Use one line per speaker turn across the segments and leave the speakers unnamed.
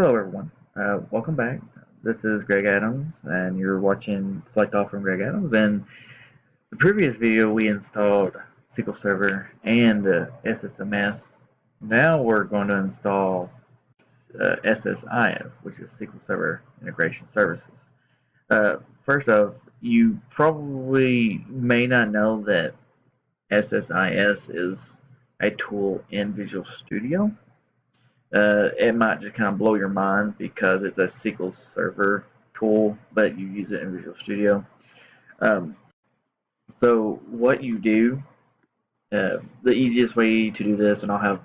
Hello everyone, welcome back. This is Greg Adams and you're watching Select All from Greg Adams. In the previous video we installed SQL Server and SSMS. Now we're going to install SSIS, which is SQL Server Integration Services. First off, you probably may not know that SSIS is a tool in Visual Studio. It might just kind of blow your mind because it's a SQL Server tool, but you use it in Visual Studio. Um, so what you do, the easiest way to do this, and I'll have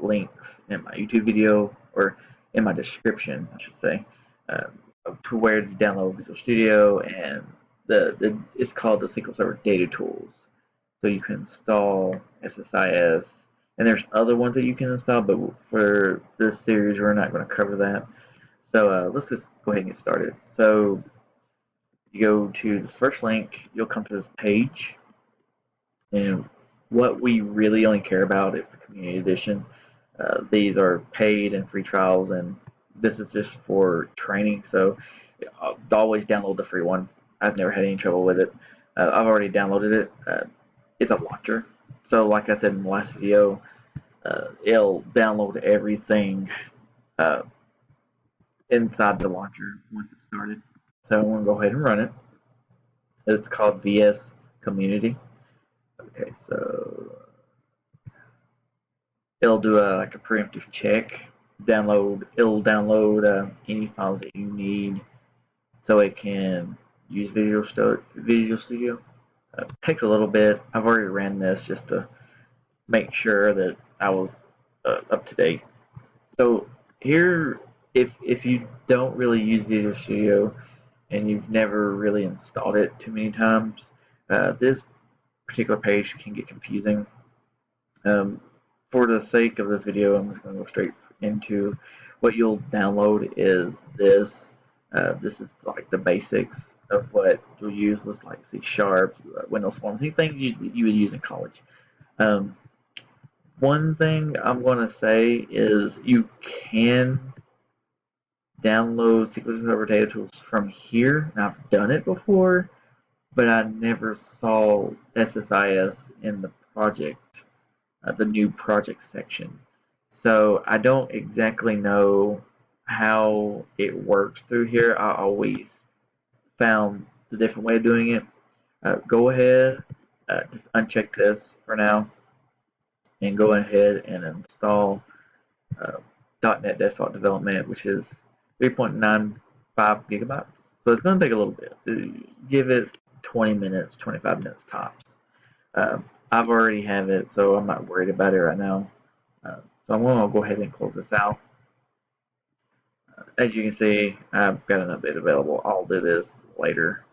links in my YouTube video or in my description, I should say, to where to download Visual Studio, and it's called the SQL Server Data Tools. So you can install SSIS, and there's other ones that you can install, but for this series we're not going to cover that. So let's just go ahead and get started. So you go to the first link, you'll come to this page, and what we really only care about is the Community Edition. These are paid and free trials, and this is just for training, so always download the free one. I've never had any trouble with it. I've already downloaded it. It's a launcher, so like I said in the last video, it'll download everything inside the launcher once it's started. So I'm going to go ahead and run it. It's called VS Community. Okay, so it'll do like a preemptive check. It'll download any files that you need, so it can use Visual Studio. Takes a little bit. I've already ran this just to make sure that I was up to date. So here, if you don't really use Visual Studio and you've never really installed it too many times, this particular page can get confusing. For the sake of this video, I'm just going to go straight into what you'll download is this. This is like the basics of what you'll use with like C#, Windows Forms, things you would use in college. One thing I'm going to say is you can download SQL Server Data Tools from here. Now, I've done it before, but I never saw SSIS in the project, the new project section. So I don't exactly know how it works through here. I always found the different way of doing it. Go ahead, just uncheck this for now, and go ahead and install .NET Desktop Development, which is 3.95 gigabytes. So it's going to take a little bit. Give it 20 minutes, 25 minutes tops. I've already have it, so I'm not worried about it right now. So I'm going to go ahead and close this out. As you can see, I've got an update available. I'll do this later.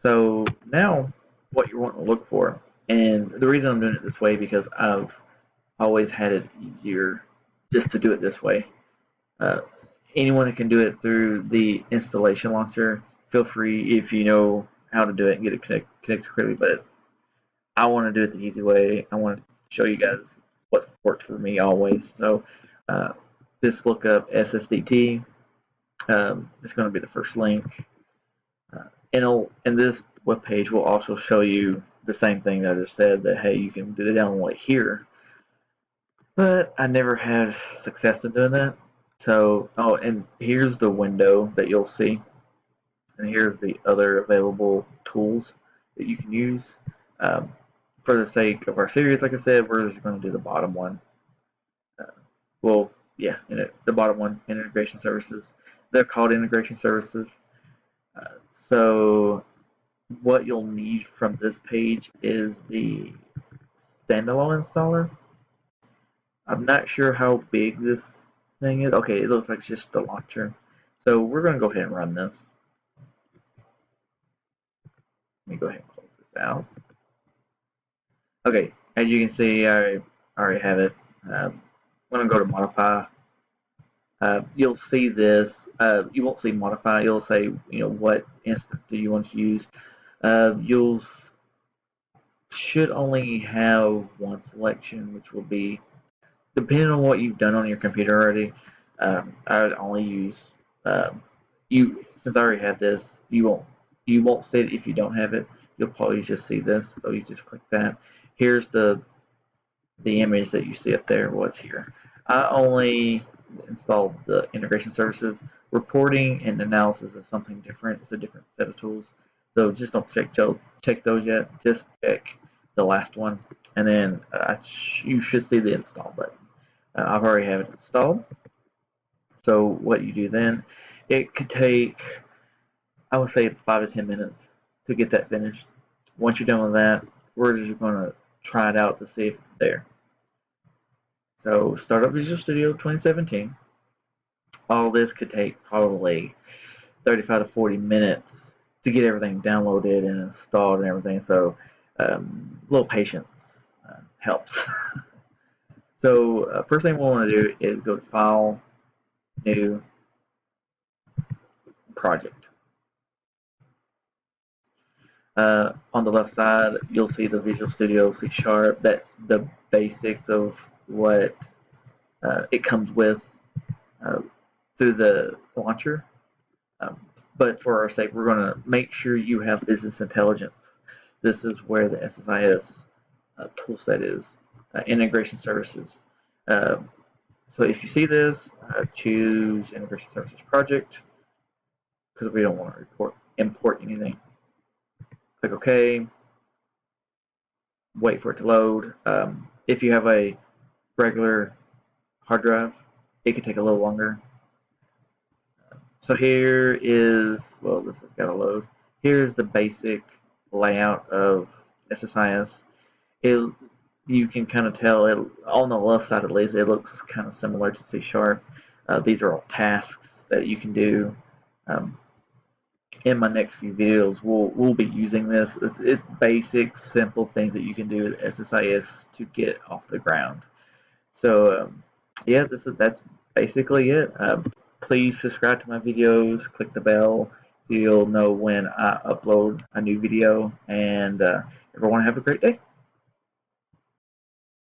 So now what you want to look for, and the reason I'm doing it this way because I've always had it easier just to do it this way. Anyone who can do it through the installation launcher, feel free if you know how to do it and get it connected quickly, but I want to do it the easy way. I want to show you guys what's worked for me always. So this lookup SSDT, it's going to be the first link. And this web page will also show you the same thing that I just said, that hey, you can do the download here. But I never had success in doing that. So, oh, and here's the window that you'll see. And here's the other available tools that you can use. For the sake of our series, like I said, we're just going to do the bottom one. The bottom one, integration services. They're called integration services. So what you'll need from this page is the standalone installer. I'm not sure how big this thing is. Okay, it looks like it's just the launcher. So we're going to go ahead and run this. Let me go ahead and close this out. Okay, as you can see, I already have it. I'm going to go to modify. You'll see this. You won't see modify. You'll say, what instance do you want to use. You should only have one selection, which will be, depending on what you've done on your computer already, I would only use you since I already have this. You won't see it if you don't have it. You'll probably just see this. So you just click that. Here's the image that you see up there was here. I only installed the integration services. Reporting and analysis is something different. It's a different set of tools. So just don't check those yet. Just check the last one, and then you should see the install button. I've already have it installed. So what you do then, it could take, I would say, 5 to 10 minutes to get that finished. Once you're done with that, we're just going to try it out to see if it's there. So start up Visual Studio 2017. All this could take probably 35 to 40 minutes to get everything downloaded and installed and everything. So a little patience helps. So first thing we want to do is go to File, New, Project. On the left side, you'll see the Visual Studio C#. That's the basics of what it comes with through the launcher. But for our sake, we're going to make sure you have business intelligence. This is where the SSIS toolset is, integration services. So if you see this, choose integration services project because we don't want to import anything. Click OK. Wait for it to load. If you have a regular hard drive, it could take a little longer. So here is, well, this has got to load. Here's the basic layout of SSIS. You can kind of tell it on the left side at least. It looks kind of similar to C#. These are all tasks that you can do. In my next few videos, we'll be using this. It's basic, simple things that you can do with SSIS to get off the ground. So yeah, that's basically it. Please subscribe to my videos, click the bell so you'll know when I upload a new video, and everyone have a great day.